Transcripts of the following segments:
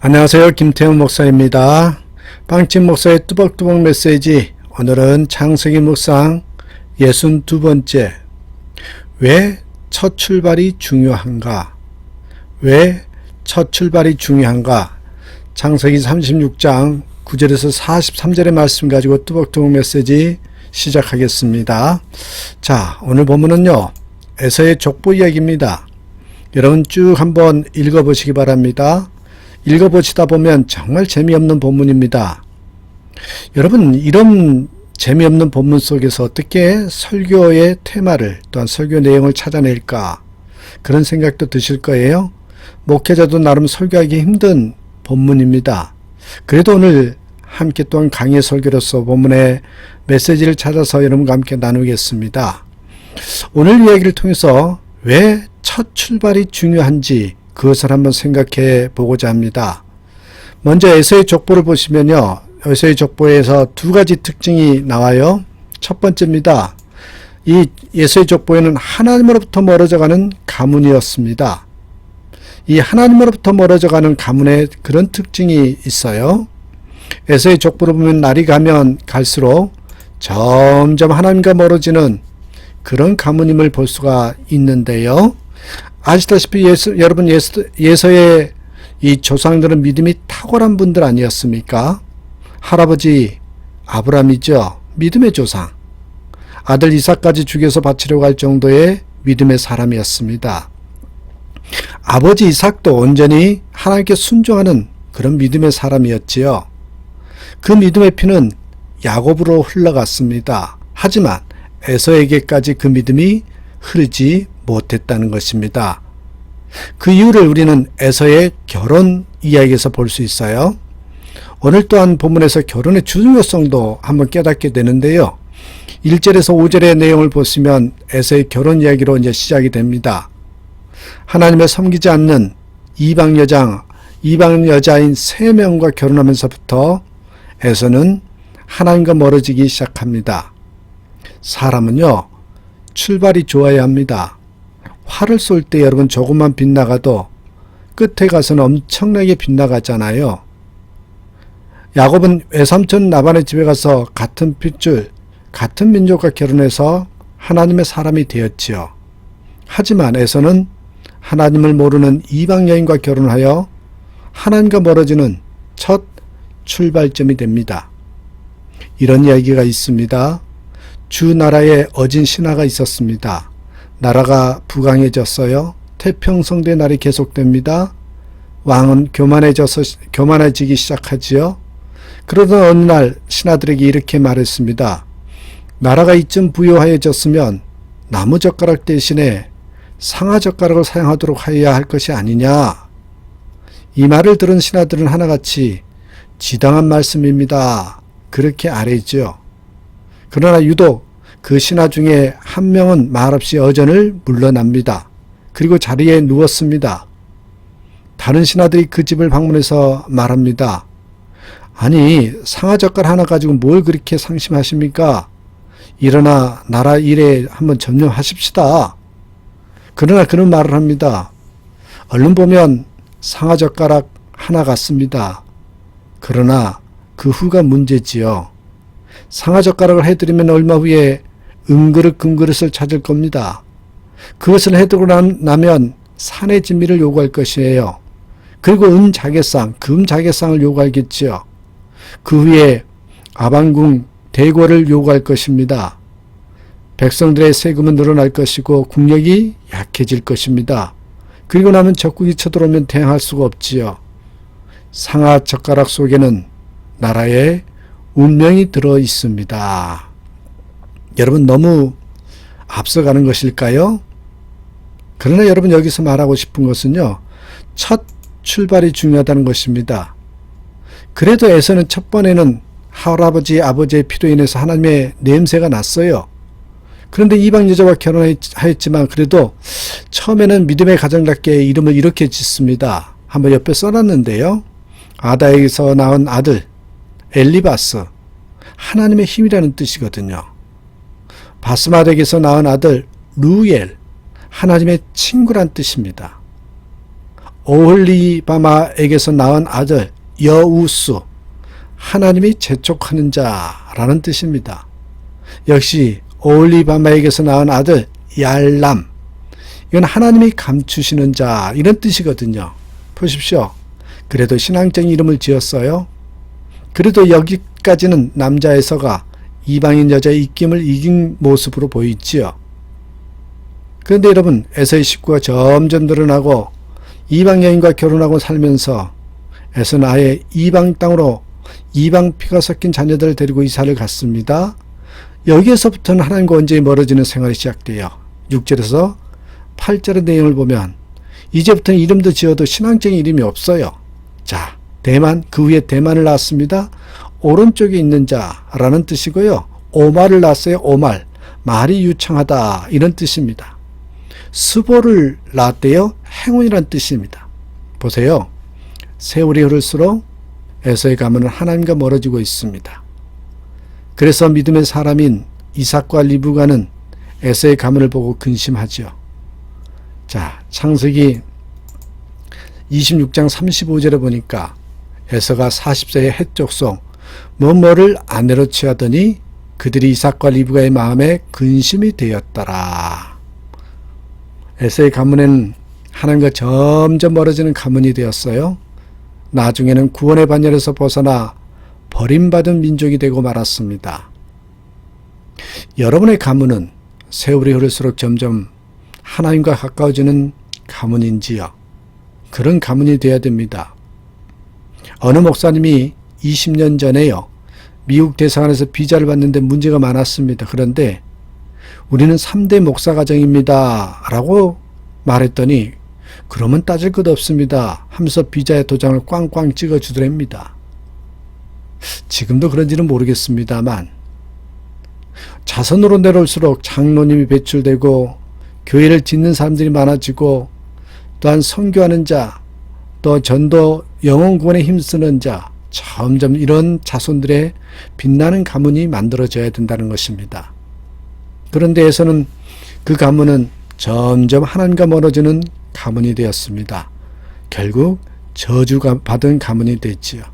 안녕하세요. 김태형 목사입니다. 빵집 목사의 뚜벅뚜벅 메시지, 오늘은 창세기 묵상 62번째. 왜 첫 출발이 중요한가? 왜 첫 출발이 중요한가? 창세기 36장 9절에서 43절의 말씀 가지고 뚜벅뚜벅 메시지 시작하겠습니다. 자, 오늘 본문은요, 에서의 족보 이야기입니다. 여러분 쭉 한번 읽어보시기 바랍니다. 읽어보시다 보면 정말 재미없는 본문입니다. 여러분, 이런 재미없는 본문 속에서 어떻게 설교의 테마를, 또한 설교 내용을 찾아낼까, 그런 생각도 드실 거예요. 목회자도 나름 설교하기 힘든 본문입니다. 그래도 오늘 함께 또한 강의 설교로서 본문의 메시지를 찾아서 여러분과 함께 나누겠습니다. 오늘 이야기를 통해서 왜 첫 출발이 중요한지 그것을 한번 생각해 보고자 합니다. 먼저 에서의 족보를 보시면요, 에서의 족보에서 두 가지 특징이 나와요. 첫 번째입니다. 이 에서의 족보에는 하나님으로부터 멀어져가는 가문이었습니다. 이 하나님으로부터 멀어져가는 가문에 그런 특징이 있어요. 에서의 족보를 보면 날이 가면 갈수록 점점 하나님과 멀어지는 그런 가문임을 볼 수가 있는데요. 아시다시피 여러분 예서의 이 조상들은 믿음이 탁월한 분들 아니었습니까? 할아버지 아브라함이죠. 믿음의 조상. 아들 이삭까지 죽여서 바치려고 할 정도의 믿음의 사람이었습니다. 아버지 이삭도 온전히 하나님께 순종하는 그런 믿음의 사람이었지요. 그 믿음의 피는 야곱으로 흘러갔습니다. 하지만 에서에게까지 그 믿음이 흐르지 못했다는 것입니다. 그 이유를 우리는 에서의 결혼 이야기에서 볼 수 있어요. 오늘 또한 본문에서 결혼의 중요성도 한번 깨닫게 되는데요. 1절에서 5절의 내용을 보시면 에서의 결혼 이야기로 이제 시작이 됩니다. 하나님을 섬기지 않는 이방 여자인 3명과 결혼하면서부터 에서는 하나님과 멀어지기 시작합니다. 사람은요, 출발이 좋아야 합니다. 활을 쏠 때 여러분 조금만 빗나가도 끝에 가서는 엄청나게 빗나가잖아요. 야곱은 외삼촌 라반의 집에 가서 같은 핏줄, 같은 민족과 결혼해서 하나님의 사람이 되었지요. 하지만 에서는 하나님을 모르는 이방 여인과 결혼하여 하나님과 멀어지는 첫 출발점이 됩니다. 이런 이야기가 있습니다. 주 나라에 어진 신하가 있었습니다. 나라가 부강해졌어요. 태평성대 날이 계속됩니다. 왕은 교만해지기 시작하지요. 그러던 어느 날 신하들에게 이렇게 말했습니다. 나라가 이쯤 부유해졌으면 나무젓가락 대신에 상아젓가락을 사용하도록 해야 할 것이 아니냐. 이 말을 들은 신하들은 하나같이 지당한 말씀입니다. 그렇게 아뢰죠. 그러나 유독 그 신하 중에 한 명은 말없이 어전을 물러납니다. 그리고 자리에 누웠습니다. 다른 신하들이 그 집을 방문해서 말합니다. 아니, 상아젓갈 하나 가지고 뭘 그렇게 상심하십니까? 일어나 나라 일에 한번 전념하십시다. 그러나 그런 말을 합니다. 얼른 보면 상아젓가락 하나 같습니다. 그러나 그 후가 문제지요. 상아젓가락을 해드리면 얼마 후에 은그릇 금그릇을 찾을 겁니다. 그것을 해두고 나면 산의 진미를 요구할 것이에요. 그리고 은자개상, 금자개상을 요구하겠지요. 그 후에 아방궁 대궐을 요구할 것입니다. 백성들의 세금은 늘어날 것이고 국력이 약해질 것입니다. 그리고 나면 적국이 쳐들어오면 대항할 수가 없지요. 상아젓가락 속에는 나라의 운명이 들어 있습니다. 여러분, 너무 앞서가는 것일까요? 그러나 여러분, 여기서 말하고 싶은 것은요, 첫 출발이 중요하다는 것입니다. 그래도 에서는 첫 번에는 할아버지, 아버지의 피로 인해서 하나님의 냄새가 났어요. 그런데 이방 여자와 결혼하였지만 그래도 처음에는 믿음의 가정답게 이름을 이렇게 짓습니다. 한번 옆에 써놨는데요. 아다에게서 낳은 아들 엘리바스, 하나님의 힘이라는 뜻이거든요. 바스맛에게서 낳은 아들 루엘, 하나님의 친구란 뜻입니다. 오홀리바마에게서 낳은 아들 여우수, 하나님이 재촉하는 자라는 뜻입니다. 역시 오홀리바마에게서 낳은 아들 얄람, 이건 하나님이 감추시는 자, 이런 뜻이거든요. 보십시오. 그래도 신앙적인 이름을 지었어요. 그래도 여기까지는 남자 에서가 이방인 여자의 입김을 이긴 모습으로 보이지요. 그런데 여러분, 에서의 식구가 점점 늘어나고 이방 여인과 결혼하고 살면서 에서는 아예 이방 땅으로 이방 피가 섞인 자녀들을 데리고 이사를 갔습니다. 여기에서부터는 하나님과 완전히 멀어지는 생활이 시작돼요. 6절에서 8절의 내용을 보면 이제부터는 이름도 지어도 신앙적인 이름이 없어요. 자, 대만, 그 후에 대만을 낳았습니다. 오른쪽에 있는 자라는 뜻이고요. 오말을 낳았어요. 오말, 말이 유창하다, 이런 뜻입니다. 스보를 낳았대요. 행운이란 뜻입니다. 보세요. 세월이 흐를수록 에서의 가문은 하나님과 멀어지고 있습니다. 그래서 믿음의 사람인 이삭과 리브가는 에서의 가문을 보고 근심하죠. 자, 창세기 26장 35절에 보니까 에서가 40세의 헷족속 뭐뭐를 아내로 취하더니 그들이 이삭과 리브가의 마음에 근심이 되었더라. 에서의 가문에는 하나님과 점점 멀어지는 가문이 되었어요. 나중에는 구원의 반열에서 벗어나 버림받은 민족이 되고 말았습니다. 여러분의 가문은 세월이 흐를수록 점점 하나님과 가까워지는 가문인지요? 그런 가문이 되어야 됩니다. 어느 목사님이 20년 전에요, 미국 대사관에서 비자를 받는데 문제가 많았습니다. 그런데 우리는 3대 목사 가정입니다 라고 말했더니 그러면 따질 것 없습니다 하면서 비자의 도장을 꽝꽝 찍어주더랍니다. 지금도 그런지는 모르겠습니다만 자선으로 내려올수록 장로님이 배출되고 교회를 짓는 사람들이 많아지고 또한 선교하는 자, 또 전도 영혼 구원에 힘쓰는 자, 점점 이런 자손들의 빛나는 가문이 만들어져야 된다는 것입니다. 그런데 에서는 그 가문은 점점 하나님과 멀어지는 가문이 되었습니다. 결국 저주가 받은 가문이 됐지요.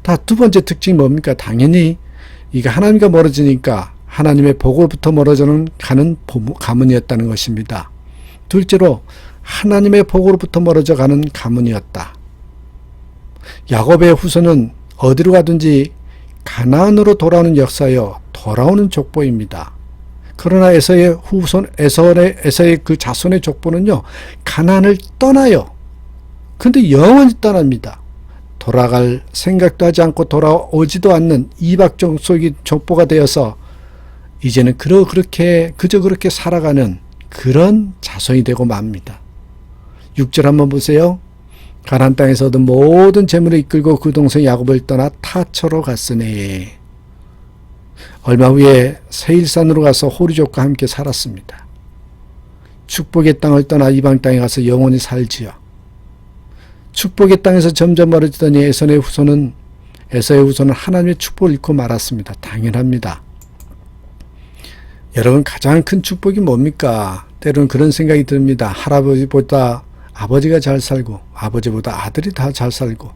다 두 번째 특징이 뭡니까? 당연히 이게 하나님과 멀어지니까 하나님의 복으로부터 멀어져는 가는 가문이었다는 것입니다. 둘째로 하나님의 복으로부터 멀어져 가는 가문이었다. 야곱의 후손은 어디로 가든지 가나안으로 돌아오는 역사여 돌아오는 족보입니다. 그러나 에서의 후손, 에서의 그 자손의 족보는요, 가나안을 떠나요. 근데 영원히 떠납니다. 돌아갈 생각도 하지 않고 돌아오지도 않는 이방 족속이 족보가 되어서 이제는 그저 그렇게 살아가는 그런 자손이 되고 맙니다. 6절 한번 보세요. 가나안 땅에서 얻은 모든 재물을 이끌고 그 동생 야곱을 떠나 타처로 갔으니 얼마 후에 세일산으로 가서 호리족과 함께 살았습니다. 축복의 땅을 떠나 이방 땅에 가서 영원히 살지요. 축복의 땅에서 점점 멀어지더니 에서의 후손은 하나님의 축복을 잃고 말았습니다. 당연합니다. 여러분, 가장 큰 축복이 뭡니까? 때로는 그런 생각이 듭니다. 할아버지보다 아버지가 잘 살고 아버지보다 아들이 다 잘 살고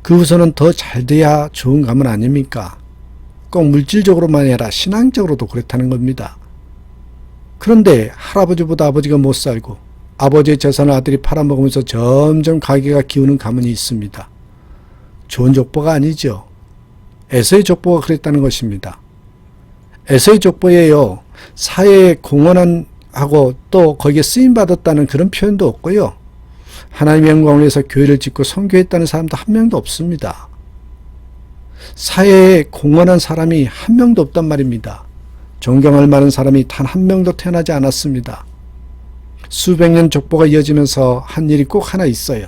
그 후손은 더 잘 돼야 좋은 가문 아닙니까? 꼭 물질적으로만 아니라 신앙적으로도 그렇다는 겁니다. 그런데 할아버지보다 아버지가 못 살고 아버지의 재산을 아들이 팔아먹으면서 점점 가게가 기우는 가문이 있습니다. 좋은 족보가 아니죠. 에서의 족보가 그랬다는 것입니다. 에서의 족보에요, 사회에 공헌하고 또 거기에 쓰임받았다는 그런 표현도 없고요. 하나님의 영광을 위해서 교회를 짓고 선교했다는 사람도 한 명도 없습니다. 사회에 공헌한 사람이 한 명도 없단 말입니다. 존경할 만한 사람이 단 한 명도 태어나지 않았습니다. 수백 년 족보가 이어지면서 한 일이 꼭 하나 있어요.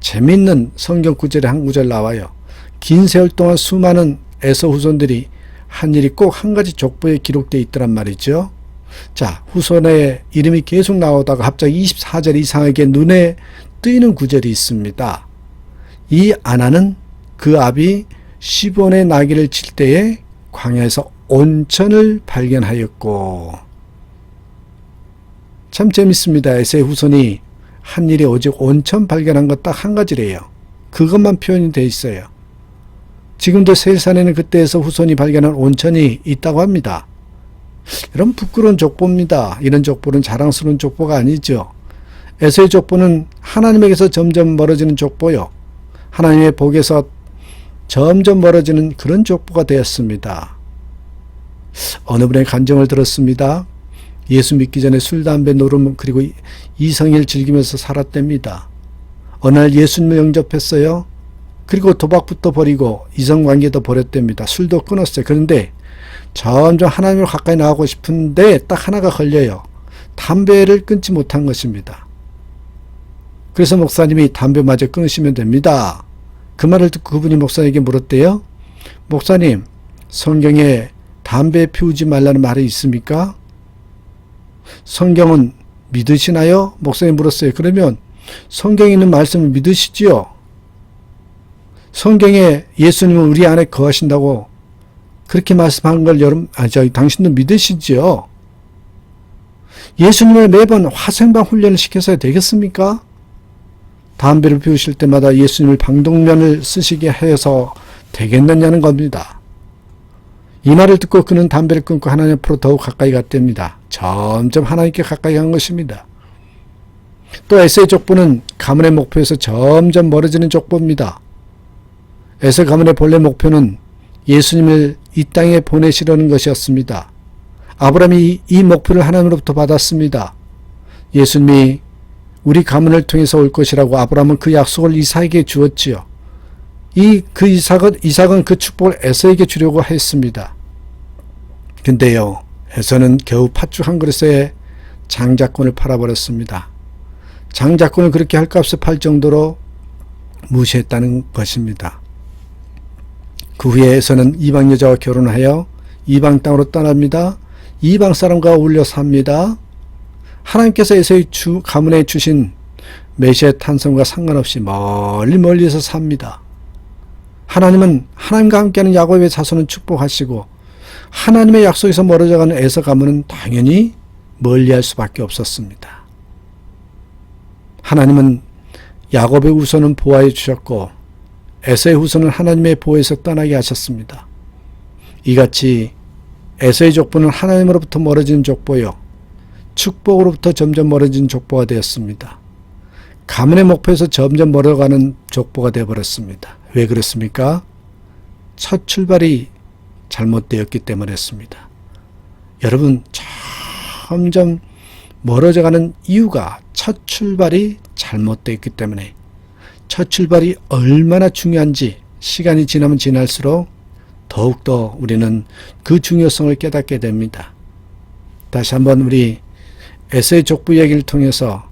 재미있는 성경 구절에 한 구절 나와요. 긴 세월 동안 수많은 에서 후손들이 한 일이 꼭 한 가지 족보에 기록되어 있더란 말이죠. 자, 후손의 이름이 계속 나오다가 갑자기 24절 이상하게 눈에 뜨이는 구절이 있습니다. 이 아나는 그 아비 시본의 나귀를 칠 때에 광야에서 온천을 발견하였고. 참 재밌습니다. 에서의 후손이 한 일이 오직 온천 발견한 것 딱 한 가지래요. 그것만 표현이 돼 있어요. 지금도 세일산에는 그때에서 후손이 발견한 온천이 있다고 합니다. 이런 부끄러운 족보입니다. 이런 족보는 자랑스러운 족보가 아니죠. 에서의 족보는 하나님에게서 점점 멀어지는 족보요. 하나님의 복에서 점점 멀어지는 그런 족보가 되었습니다. 어느 분의 간증을 들었습니다. 예수 믿기 전에 술, 담배, 노름 그리고 이성일 즐기면서 살았답니다. 어느 날 예수님을 영접했어요. 그리고 도박부터 버리고 이성관계도 버렸답니다. 술도 끊었어요. 그런데 점점 하나님을 가까이 나가고 싶은데 딱 하나가 걸려요. 담배를 끊지 못한 것입니다. 그래서 목사님이 담배마저 끊으시면 됩니다. 그 말을 듣고 그분이 목사님에게 물었대요. 목사님, 성경에 담배 피우지 말라는 말이 있습니까? 성경은 믿으시나요? 목사님이 물었어요. 그러면 성경에 있는 말씀을 믿으시지요? 성경에 예수님은 우리 안에 거하신다고 그렇게 말씀한 걸 당신도 믿으시지요? 예수님을 매번 화생방 훈련을 시켜서야 되겠습니까? 담배를 피우실 때마다 예수님을 방독면을 쓰시게 해서 되겠느냐는 겁니다. 이 말을 듣고 그는 담배를 끊고 하나님 앞으로 더욱 가까이 갔답니다. 점점 하나님께 가까이 간 것입니다. 또 에서의 족보는 가문의 목표에서 점점 멀어지는 족보입니다. 에서 가문의 본래 목표는 예수님을 이 땅에 보내시려는 것이었습니다. 아브라함이 이 목표를 하나님으로부터 받았습니다. 예수님이 우리 가문을 통해서 올 것이라고 아브라함은 그 약속을 이삭에게 주었지요. 이삭은 그 축복을 에서에게 주려고 했습니다. 근데요, 에서는 겨우 팥죽 한 그릇에 장자권을 팔아버렸습니다. 장자권을 그렇게 할 값에 팔 정도로 무시했다는 것입니다. 그 후에 에서는 이방 여자와 결혼하여 이방 땅으로 떠납니다. 이방 사람과 어울려 삽니다. 하나님께서 에서의 가문에 주신 메시아의 탄생과 상관없이 멀리에서 삽니다. 하나님은 하나님과 함께하는 야곱의 자손은 축복하시고 하나님의 약속에서 멀어져가는 에서 가문은 당연히 멀리할 수밖에 없었습니다. 하나님은 야곱의 후손은 보호해 주셨고 에서의 후손은 하나님의 보호에서 떠나게 하셨습니다. 이같이 에서의 족보는 하나님으로부터 멀어지는 족보요, 축복으로부터 점점 멀어지는 족보가 되었습니다. 가문의 목표에서 점점 멀어가는 족보가 되어버렸습니다. 왜 그렇습니까? 첫 출발이 잘못되었기 때문이었습니다. 여러분, 점점 멀어져가는 이유가 첫 출발이 잘못되었기 때문에, 첫 출발이 얼마나 중요한지 시간이 지나면 지날수록 더욱더 우리는 그 중요성을 깨닫게 됩니다. 다시 한번 우리 에서의 족보 이야기를 통해서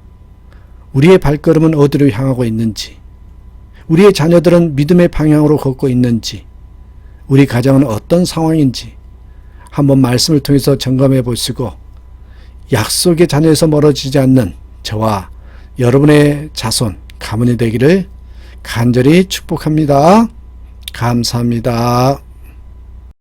우리의 발걸음은 어디로 향하고 있는지, 우리의 자녀들은 믿음의 방향으로 걷고 있는지, 우리 가정은 어떤 상황인지 한번 말씀을 통해서 점검해 보시고 약속의 자녀에서 멀어지지 않는 저와 여러분의 자손, 가문이 되기를 간절히 축복합니다. 감사합니다.